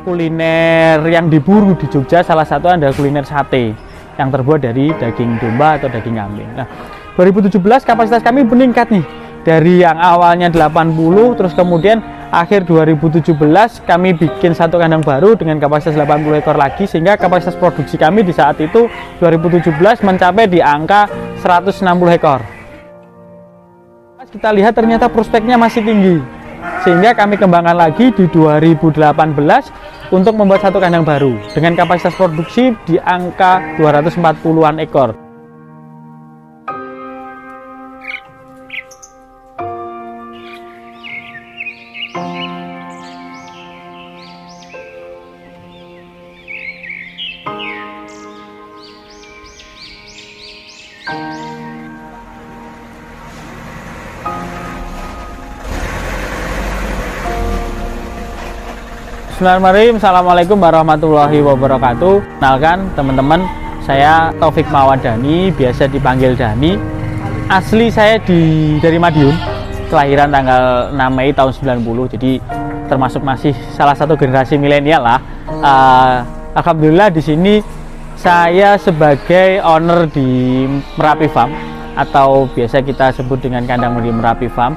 kuliner yang diburu di Jogja, salah satu adalah kuliner sate yang terbuat dari daging domba atau daging kambing. Nah, 2017 kapasitas kami meningkat nih. Dari yang awalnya 80, terus kemudian akhir 2017 kami bikin satu kandang baru dengan kapasitas 80 ekor lagi, sehingga kapasitas produksi kami di saat itu 2017 mencapai di angka 160 ekor. Kita lihat ternyata prospeknya masih tinggi, sehingga kami kembangkan lagi di 2018 untuk membuat satu kandang baru dengan kapasitas produksi di angka 240-an ekor. Bismillahirrahmanirrahim. Assalamualaikum warahmatullahi wabarakatuh. Kenalkan teman-teman, saya Taufik Mawadani, biasa dipanggil Dani. Asli saya dari Madiun, kelahiran tanggal 6 Mei tahun 90, jadi termasuk masih salah satu generasi milenial lah. Alhamdulillah di sini saya sebagai owner di Merapi Farm, atau biasa kita sebut dengan kandang di Merapi Farm,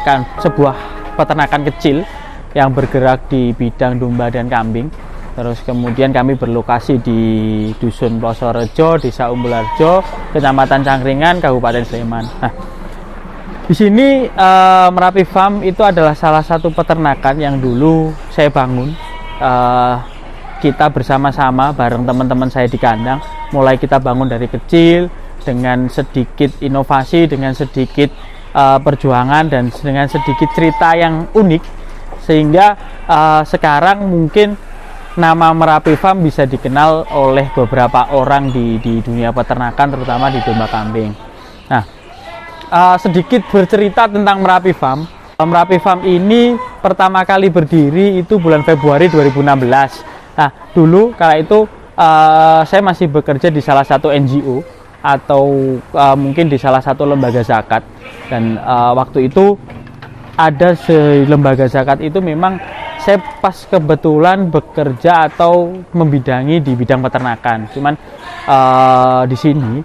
kan sebuah peternakan kecil yang bergerak di bidang domba dan kambing. Terus kemudian kami berlokasi di Dusun Plosorejo, Desa Umbularjo, Kecamatan Cangkringan, Kabupaten Sleman. Nah, di sini Merapi Farm itu adalah salah satu peternakan yang dulu saya bangun. Kita bersama-sama bareng teman-teman saya di kandang, mulai kita bangun dari kecil dengan sedikit inovasi, dengan sedikit perjuangan, dan dengan sedikit cerita yang unik, sehingga sekarang mungkin nama Merapi Farm bisa dikenal oleh beberapa orang di dunia peternakan, terutama di domba kambing. Nah, sedikit bercerita tentang Merapi Farm. Merapi Farm ini pertama kali berdiri itu bulan Februari 2016. Nah, dulu kala itu saya masih bekerja di salah satu NGO atau mungkin di salah satu lembaga zakat, dan waktu itu ada lembaga zakat itu memang saya pas kebetulan bekerja atau membidangi di bidang peternakan. Cuman di sini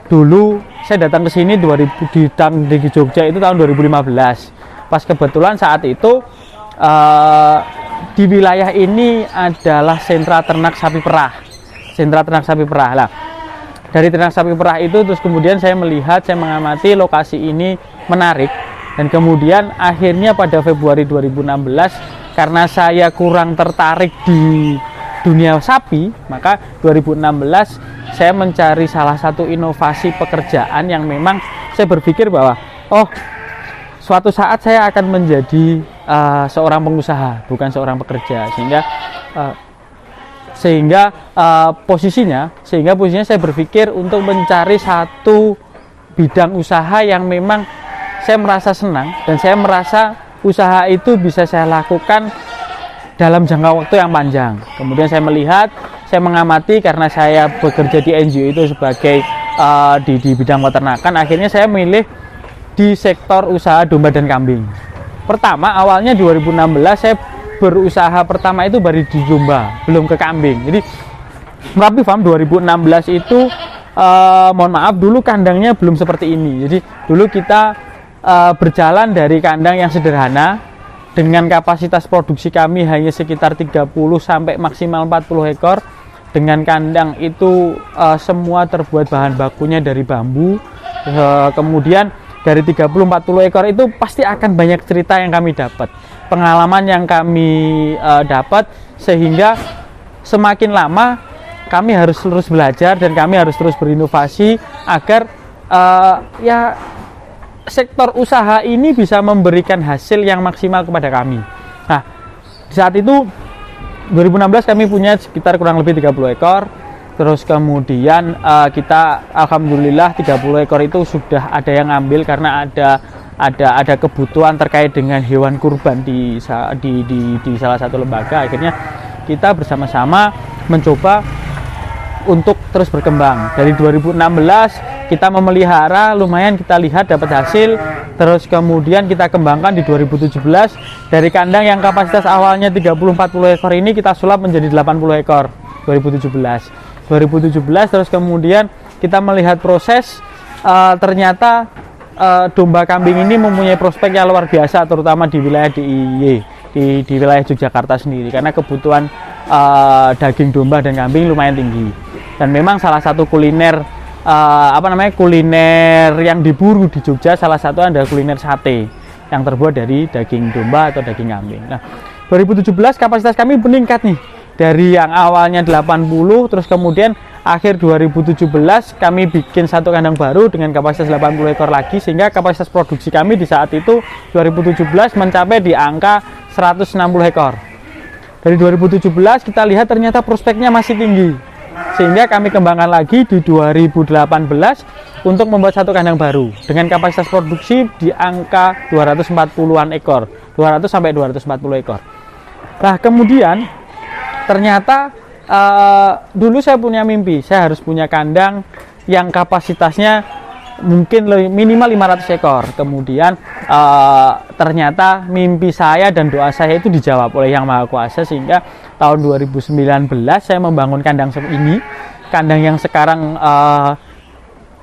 dulu saya datang ke sini di Jogja itu tahun 2015. Pas kebetulan saat itu di wilayah ini adalah sentra ternak sapi perah. Sentra ternak sapi perah lah. Dari ternak sapi perah itu terus kemudian saya melihat, saya mengamati lokasi ini menarik. Dan kemudian akhirnya pada Februari 2016, karena saya kurang tertarik di dunia sapi, maka 2016 saya mencari salah satu inovasi pekerjaan yang memang saya berpikir bahwa suatu saat saya akan menjadi seorang pengusaha, bukan seorang pekerja, sehingga posisinya saya berpikir untuk mencari satu bidang usaha yang memang saya merasa senang, dan saya merasa usaha itu bisa saya lakukan dalam jangka waktu yang panjang. Kemudian saya melihat, saya mengamati, karena saya bekerja di NGO itu sebagai di bidang peternakan, akhirnya saya milih di sektor usaha domba dan kambing. Pertama, awalnya 2016 saya berusaha pertama itu baru di domba, belum ke kambing. Jadi Merapi Farm 2016 itu mohon maaf, dulu kandangnya belum seperti ini. Jadi dulu kita berjalan dari kandang yang sederhana dengan kapasitas produksi kami hanya sekitar 30 sampai maksimal 40 ekor, dengan kandang itu semua terbuat bahan bakunya dari bambu. Kemudian dari 30-40 ekor itu pasti akan banyak cerita yang kami dapat, pengalaman yang kami dapat, sehingga semakin lama kami harus terus belajar dan kami harus terus berinovasi agar sektor usaha ini bisa memberikan hasil yang maksimal kepada kami. Nah, di saat itu 2016 kami punya sekitar kurang lebih 30 ekor. Terus kemudian kita alhamdulillah 30 ekor itu sudah ada yang ambil, karena ada kebutuhan terkait dengan hewan kurban di salah satu lembaga. Akhirnya kita bersama-sama mencoba untuk terus berkembang. Dari 2016 kita memelihara, lumayan kita lihat dapat hasil. Terus kemudian kita kembangkan di 2017 dari kandang yang kapasitas awalnya 30-40 ekor ini kita sulap menjadi 80 ekor 2017 terus kemudian kita melihat proses, ternyata domba kambing ini mempunyai prospek yang luar biasa, terutama di wilayah DIY, di wilayah Yogyakarta sendiri, karena kebutuhan daging domba dan kambing lumayan tinggi. Dan memang salah satu kuliner kuliner yang diburu di Jogja, salah satu adalah kuliner sate yang terbuat dari daging domba atau daging kambing. Nah, 2017 kapasitas kami meningkat nih, dari yang awalnya 80, terus kemudian akhir 2017 kami bikin satu kandang baru dengan kapasitas 80 ekor lagi, sehingga kapasitas produksi kami di saat itu 2017 mencapai di angka 160 ekor. Dari 2017 kita lihat ternyata prospeknya masih tinggi, sehingga kami kembangkan lagi di 2018 untuk membuat satu kandang baru dengan kapasitas produksi di angka 240-an ekor, 200 sampai 240 ekor. Nah, kemudian ternyata dulu saya punya mimpi, saya harus punya kandang yang kapasitasnya mungkin minimal 500 ekor. Kemudian ternyata mimpi saya dan doa saya itu dijawab oleh Yang Maha Kuasa, sehingga tahun 2019 saya membangun kandang ini, kandang yang sekarang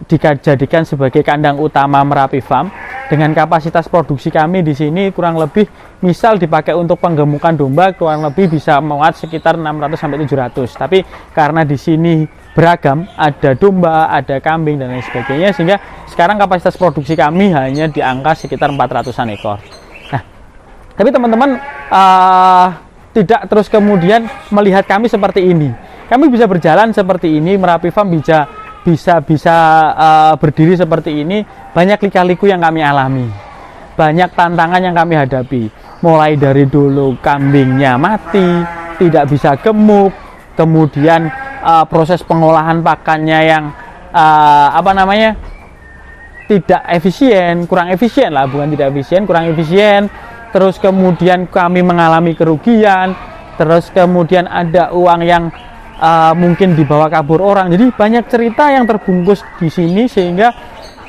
dijadikan sebagai kandang utama Merapi Farm. Dengan kapasitas produksi kami di sini kurang lebih, misal dipakai untuk penggemukan domba, kurang lebih bisa muat sekitar 600 sampai 700. Tapi karena di sini beragam, ada domba, ada kambing dan lain sebagainya, sehingga sekarang kapasitas produksi kami hanya di angka sekitar 400-an ekor. Nah, tapi teman-teman tidak terus kemudian melihat kami seperti ini. Kami bisa berjalan seperti ini, Merapi Farm bisa berdiri seperti ini. Banyak lika-liku yang kami alami, banyak tantangan yang kami hadapi, mulai dari dulu kambingnya mati, tidak bisa gemuk, kemudian proses pengolahan pakannya yang tidak efisien, kurang efisien lah, bukan tidak efisien, kurang efisien. Terus kemudian kami mengalami kerugian, terus kemudian ada uang yang mungkin dibawa kabur orang. Jadi banyak cerita yang terbungkus di sini, sehingga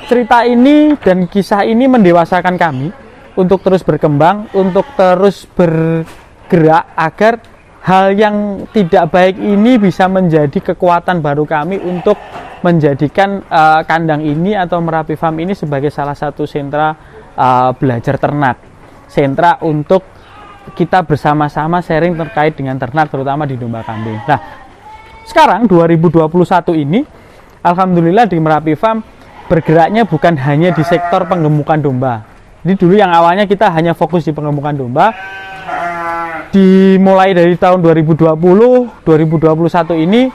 cerita ini dan kisah ini mendewasakan kami untuk terus berkembang, untuk terus bergerak agar hal yang tidak baik ini bisa menjadi kekuatan baru kami untuk menjadikan kandang ini atau Merapi Farm ini sebagai salah satu sentra belajar ternak, sentra untuk kita bersama-sama sharing terkait dengan ternak, terutama di domba kambing. Nah, sekarang 2021 ini alhamdulillah di Merapi Farm bergeraknya bukan hanya di sektor penggemukan domba. Jadi dulu yang awalnya kita hanya fokus di penggemukan domba, dimulai dari tahun 2020, 2021 ini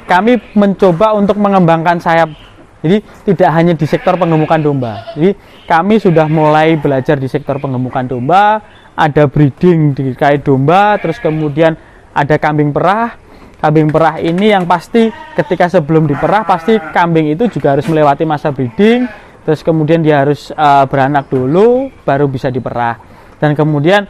kami mencoba untuk mengembangkan sayap. Jadi tidak hanya di sektor penggemukan domba. Jadi kami sudah mulai belajar di sektor penggemukan domba, ada breeding terkait domba, terus kemudian ada kambing perah. Kambing perah ini yang pasti ketika sebelum diperah, pasti kambing itu juga harus melewati masa breeding, terus kemudian dia harus beranak dulu baru bisa diperah. Dan kemudian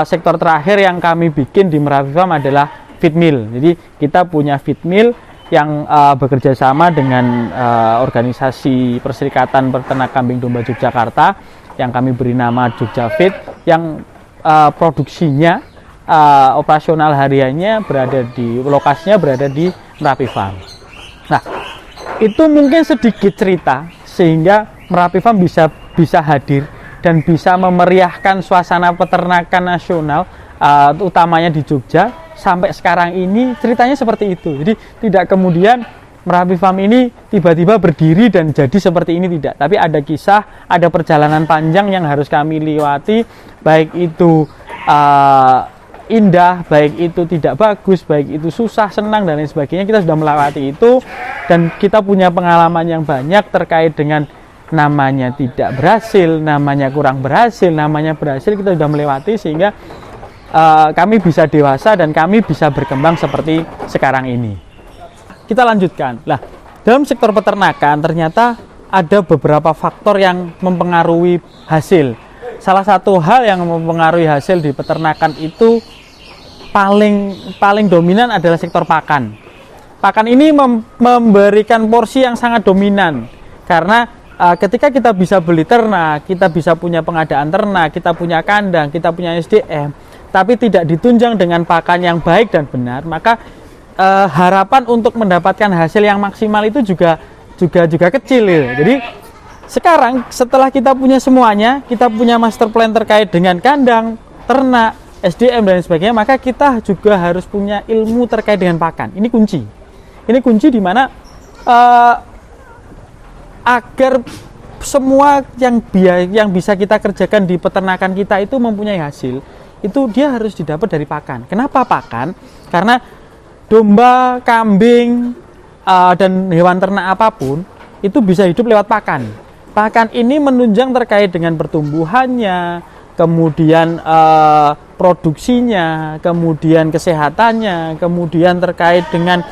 sektor terakhir yang kami bikin di Merapi Farm adalah feed mill. Jadi kita punya feed mill yang bekerja sama dengan organisasi Perserikatan Peternak Kambing Domba Yogyakarta yang kami beri nama Jogja Feed, yang produksinya operasional hariannya lokasinya berada di Merapi Farm. Nah, itu mungkin sedikit cerita sehingga Merapi Farm bisa hadir dan bisa memeriahkan suasana peternakan nasional, utamanya di Jogja. Sampai sekarang ini ceritanya seperti itu. Jadi tidak kemudian Merapi Farm ini tiba-tiba berdiri dan jadi seperti ini, tidak. Tapi ada kisah, ada perjalanan panjang yang harus kami lewati, baik itu indah, baik itu tidak bagus, baik itu susah, senang dan lain sebagainya. Kita sudah melewati itu dan kita punya pengalaman yang banyak terkait dengan namanya tidak berhasil, namanya kurang berhasil, namanya berhasil. Kita sudah melewati sehingga kami bisa dewasa dan kami bisa berkembang seperti sekarang ini. Kita lanjutkan. Nah, dalam sektor peternakan ternyata ada beberapa faktor yang mempengaruhi hasil. Salah satu hal yang mempengaruhi hasil di peternakan itu paling dominan adalah sektor pakan. Pakan ini memberikan porsi yang sangat dominan. Karena ketika kita bisa beli ternak, kita bisa punya pengadaan ternak, kita punya kandang, kita punya SDM, tapi tidak ditunjang dengan pakan yang baik dan benar, maka harapan untuk mendapatkan hasil yang maksimal itu juga kecil ya. Jadi sekarang setelah kita punya semuanya, kita punya master plan terkait dengan kandang, ternak, SDM dan sebagainya, maka kita juga harus punya ilmu terkait dengan pakan. Ini kunci. Ini kunci di mana agar semua yang bisa kita kerjakan di peternakan kita itu mempunyai hasil, itu dia harus didapat dari pakan. Kenapa pakan? Karena domba, kambing, dan hewan ternak apapun itu bisa hidup lewat pakan. Pakan ini menunjang terkait dengan pertumbuhannya, kemudian produksinya, kemudian kesehatannya, kemudian terkait dengan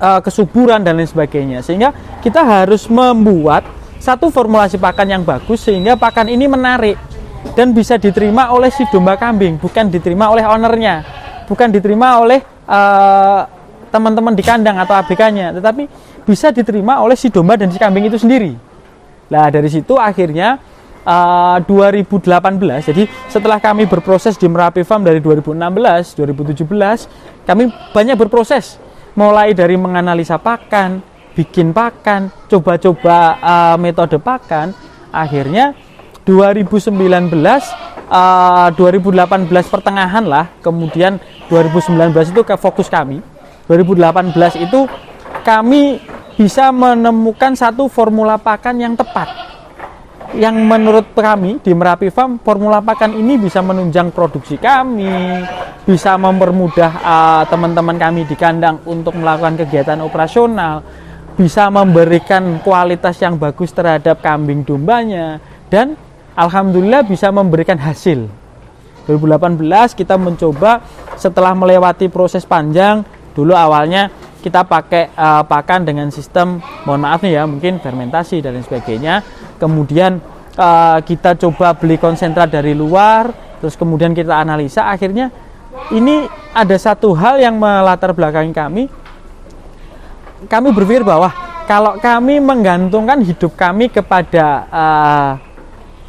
kesuburan dan lain sebagainya. Sehingga kita harus membuat satu formulasi pakan yang bagus sehingga pakan ini menarik dan bisa diterima oleh si domba kambing, bukan diterima oleh ownernya, bukan diterima oleh teman-teman di kandang atau ABK-nya, tetapi bisa diterima oleh si domba dan si kambing itu sendiri. Nah, dari situ akhirnya 2018, jadi setelah kami berproses di Merapi Farm dari 2016, 2017, kami banyak berproses, mulai dari menganalisa pakan, bikin pakan, coba-coba metode pakan. Akhirnya 2019, 2018 pertengahan lah, kemudian 2019 itu ke fokus kami. 2018 itu kami bisa menemukan satu formula pakan yang tepat, yang menurut kami di Merapi Farm, formula pakan ini bisa menunjang produksi kami, bisa mempermudah teman-teman kami di kandang untuk melakukan kegiatan operasional, bisa memberikan kualitas yang bagus terhadap kambing dombanya, dan alhamdulillah bisa memberikan hasil. 2018 kita mencoba setelah melewati proses panjang. Dulu awalnya kita pakai pakan dengan sistem, mohon maaf nih ya, mungkin fermentasi dan lain sebagainya. Kemudian kita coba beli konsentrat dari luar, terus kemudian kita analisa. Akhirnya ini ada satu hal yang melatar belakangi kami. Kami berpikir bahwa kalau kami menggantungkan hidup kami kepada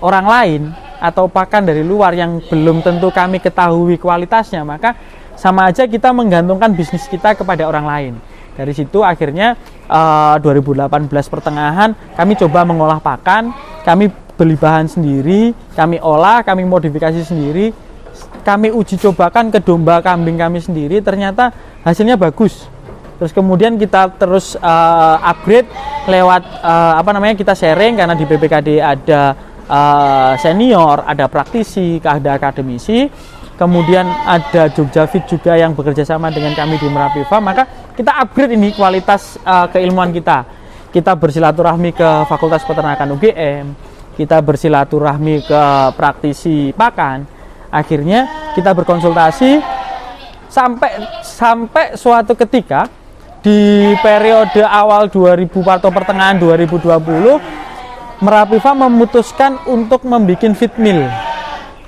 orang lain atau pakan dari luar yang belum tentu kami ketahui kualitasnya, maka sama aja kita menggantungkan bisnis kita kepada orang lain. Dari situ akhirnya 2018 pertengahan kami coba mengolah pakan, kami beli bahan sendiri, kami olah, kami modifikasi sendiri, kami uji cobakan ke domba kambing kami sendiri, ternyata hasilnya bagus. Terus kemudian kita terus upgrade lewat kita sharing, karena di BPKD ada senior, ada praktisi, ada akademisi. Kemudian ada Jogja Fit juga yang bekerja sama dengan kami di Merapi Farm, maka kita upgrade ini kualitas keilmuan kita. Kita bersilaturahmi ke Fakultas Peternakan UGM, kita bersilaturahmi ke praktisi pakan. Akhirnya kita berkonsultasi sampai suatu ketika di periode awal 2000 atau pertengahan 2020, Merapi Farm memutuskan untuk membuat feed mill.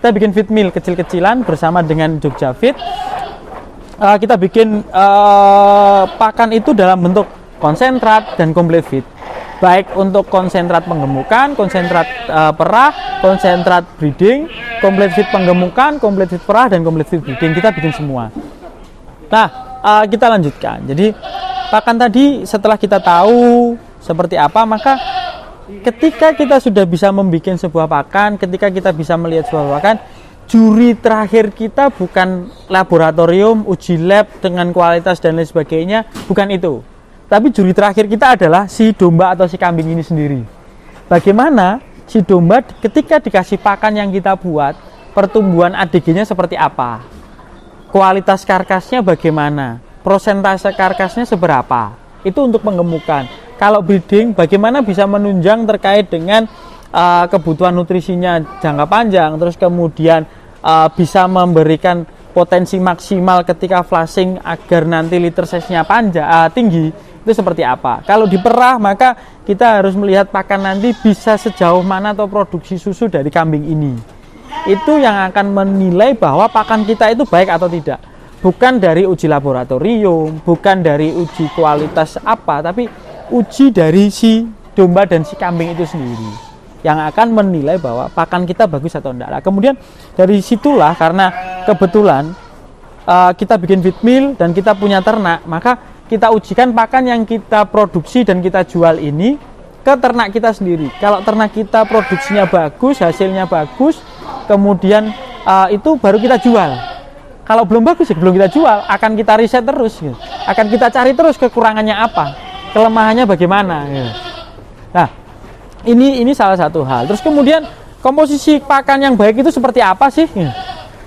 Kita bikin feed mill kecil-kecilan bersama dengan Jogja Fit. Kita bikin pakan itu dalam bentuk konsentrat dan komplit feed. Baik untuk konsentrat penggemukan, konsentrat perah, konsentrat breeding, komplit feed penggemukan, komplit feed perah, dan komplit feed breeding. Kita bikin semua. Nah, kita lanjutkan. Jadi pakan tadi setelah kita tahu seperti apa, maka ketika kita sudah bisa membuat sebuah pakan, ketika kita bisa melihat sebuah pakan, juri terakhir kita bukan laboratorium, uji lab dengan kualitas dan lain sebagainya, bukan itu. Tapi juri terakhir kita adalah si domba atau si kambing ini sendiri. Bagaimana si domba ketika dikasih pakan yang kita buat, pertumbuhan ADG-nya seperti apa, kualitas karkasnya bagaimana, prosentase karkasnya seberapa, itu untuk penggemukan. Kalau breeding, bagaimana bisa menunjang terkait dengan kebutuhan nutrisinya jangka panjang, terus kemudian bisa memberikan potensi maksimal ketika flushing agar nanti liter size-nya tinggi, itu seperti apa. Kalau diperah, maka kita harus melihat pakan nanti bisa sejauh mana atau produksi susu dari kambing ini. Itu yang akan menilai bahwa pakan kita itu baik atau tidak. Bukan dari uji laboratorium, bukan dari uji kualitas apa, tapi uji dari si domba dan si kambing itu sendiri yang akan menilai bahwa pakan kita bagus atau enggak. Nah, kemudian dari situlah karena kebetulan kita bikin feed mill dan kita punya ternak, maka kita ujikan pakan yang kita produksi dan kita jual ini ke ternak kita sendiri. Kalau ternak kita produksinya bagus, hasilnya bagus, kemudian itu baru kita jual. Kalau belum bagus ya belum kita jual, akan kita riset terus gitu. Akan kita cari terus kekurangannya apa, kelemahannya bagaimana gitu. Nah, ini salah satu hal. Terus kemudian komposisi pakan yang baik itu seperti apa sih?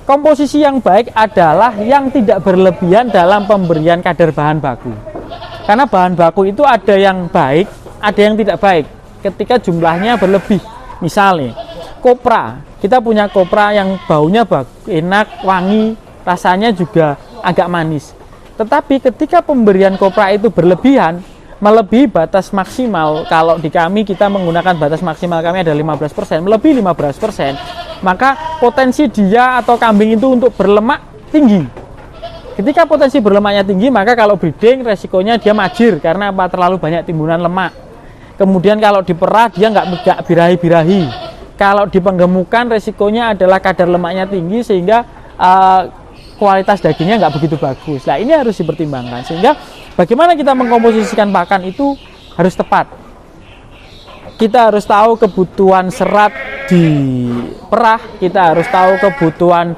Komposisi yang baik adalah yang tidak berlebihan dalam pemberian kadar bahan baku. Karena bahan baku itu ada yang baik, ada yang tidak baik ketika jumlahnya berlebih. Misalnya kopra, kita punya kopra yang baunya enak, wangi, rasanya juga agak manis. Tetapi ketika pemberian kopra itu berlebihan, melebihi batas maksimal, kalau di kami kita menggunakan batas maksimal kami ada 15%, melebihi 15%, maka potensi dia atau kambing itu untuk berlemak tinggi. Ketika potensi berlemaknya tinggi, maka kalau breeding resikonya dia majir karena apa? Terlalu banyak timbunan lemak. Kemudian kalau diperah dia nggak birahi-birahi. Kalau di penggemukan resikonya adalah kadar lemaknya tinggi sehingga kualitas dagingnya nggak begitu bagus. Nah, ini harus dipertimbangkan sehingga bagaimana kita mengkomposisikan pakan itu harus tepat. Kita harus tahu kebutuhan serat di perah, kita harus tahu kebutuhan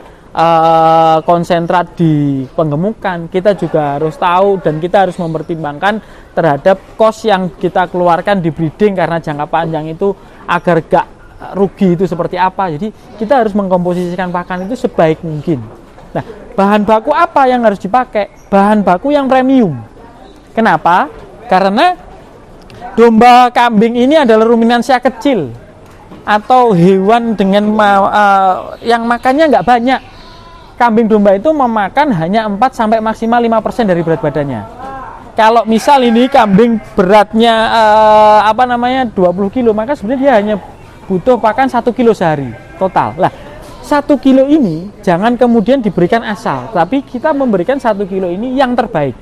konsentrat di penggemukan. Kita juga harus tahu dan kita harus mempertimbangkan terhadap cost yang kita keluarkan di breeding karena jangka panjang itu agar gak rugi itu seperti apa. Jadi kita harus mengkomposisikan pakan itu sebaik mungkin. Nah, bahan baku apa yang harus dipakai? Bahan baku yang premium. Kenapa? Karena domba kambing ini adalah ruminansia kecil atau hewan dengan yang makannya nggak banyak. Kambing domba itu memakan hanya 4 sampai maksimal 5% dari berat badannya. Kalau misal ini kambing beratnya 20 kilo, maka sebenarnya dia hanya butuh pakan 1 kilo sehari total. Lah, 1 kilo ini jangan kemudian diberikan asal, tapi kita memberikan 1 kilo ini yang terbaik.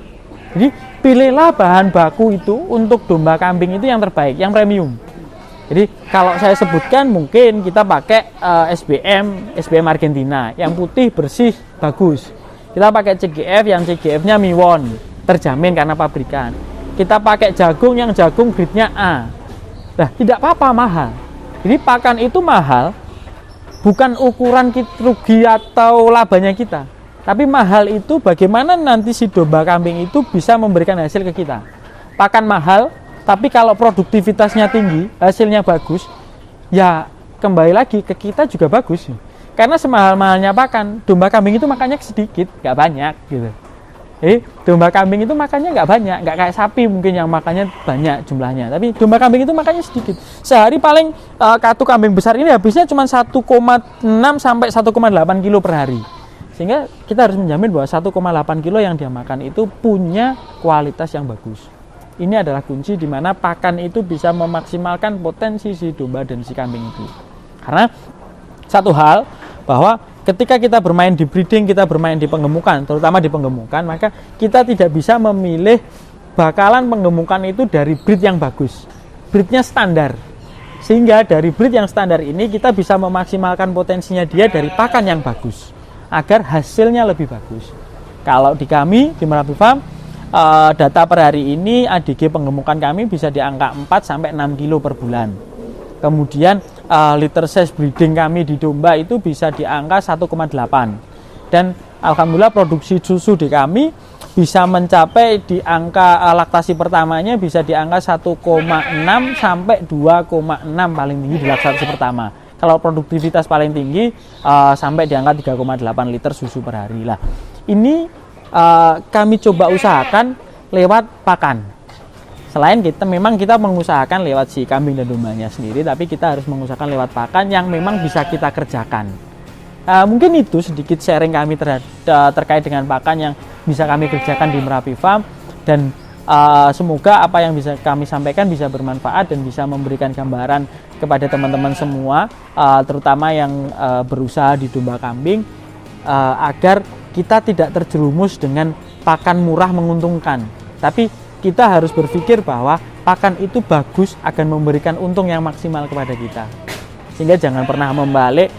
Jadi pilihlah bahan baku itu untuk domba kambing itu yang terbaik, yang premium. Jadi kalau saya sebutkan mungkin kita pakai SBM Argentina, yang putih bersih bagus. Kita pakai CGF yang CGF-nya Miwon, terjamin karena pabrikan. Kita pakai jagung yang jagung grade-nya A. Nah, tidak apa-apa mahal. Jadi pakan itu mahal bukan ukuran rugi atau labanya kita, tapi mahal itu bagaimana nanti si domba kambing itu bisa memberikan hasil ke kita. Pakan mahal, tapi kalau produktivitasnya tinggi, hasilnya bagus, ya kembali lagi ke kita juga bagus. Karena semahal-mahalnya pakan, domba kambing itu makannya sedikit, nggak banyak gitu. Domba kambing itu makannya nggak banyak, nggak kayak sapi mungkin yang makannya banyak jumlahnya. Tapi domba kambing itu makannya sedikit. Sehari paling katu kambing besar ini habisnya cuma 1,6 sampai 1,8 kilo per hari. Sehingga kita harus menjamin bahwa 1,8 kilo yang dia makan itu punya kualitas yang bagus. Ini adalah kunci di mana pakan itu bisa memaksimalkan potensi si domba dan si kambing itu. Karena satu hal bahwa ketika kita bermain di breeding, kita bermain di penggemukan, terutama di penggemukan, maka kita tidak bisa memilih bakalan penggemukan itu dari breed yang bagus. Breednya standar. Sehingga dari breed yang standar ini kita bisa memaksimalkan potensinya dia dari pakan yang bagus agar hasilnya lebih bagus. Kalau di kami, di Merapi Farm, data per hari ini ADG penggemukan kami bisa di angka 4 sampai 6 kilo per bulan. Kemudian liter size breeding kami di domba itu bisa di angka 1,8. Dan alhamdulillah produksi susu di kami bisa mencapai di angka laktasi pertamanya bisa di angka 1,6 sampai 2,6 paling tinggi di laktasi pertama. Kalau produktivitas paling tinggi sampai di angka 3,8 liter susu per hari lah. Ini kami coba usahakan lewat pakan. Selain kita mengusahakan lewat si kambing dan dombanya sendiri, tapi kita harus mengusahakan lewat pakan yang memang bisa kita kerjakan. Mungkin itu sedikit sharing kami terkait dengan pakan yang bisa kami kerjakan di Merapi Farm, dan semoga apa yang bisa kami sampaikan bisa bermanfaat dan bisa memberikan gambaran kepada teman-teman semua, terutama yang berusaha di domba kambing, agar kita tidak terjerumus dengan pakan murah menguntungkan, tapi kita harus berpikir bahwa pakan itu bagus akan memberikan untung yang maksimal kepada kita. Sehingga jangan pernah membalik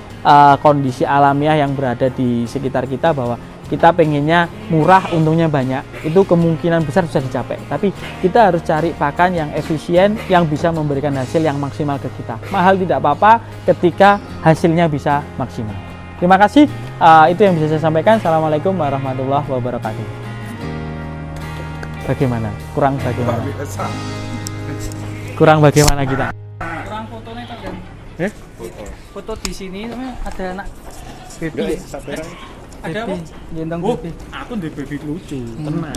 kondisi alamiah yang berada di sekitar kita, bahwa kita pengennya murah, untungnya banyak. Itu kemungkinan besar bisa dicapai. Tapi kita harus cari pakan yang efisien, yang bisa memberikan hasil yang maksimal ke kita. Mahal tidak apa-apa ketika hasilnya bisa maksimal. Terima kasih, itu yang bisa saya sampaikan. Assalamualaikum warahmatullahi wabarakatuh. Bagaimana? Kurang bagaimana? Kurang bagaimana kita? Kurang fotonya kan? Foto di sini ada anak baby. Ada apa? Gendong baby. Aku di baby lucu, tenang.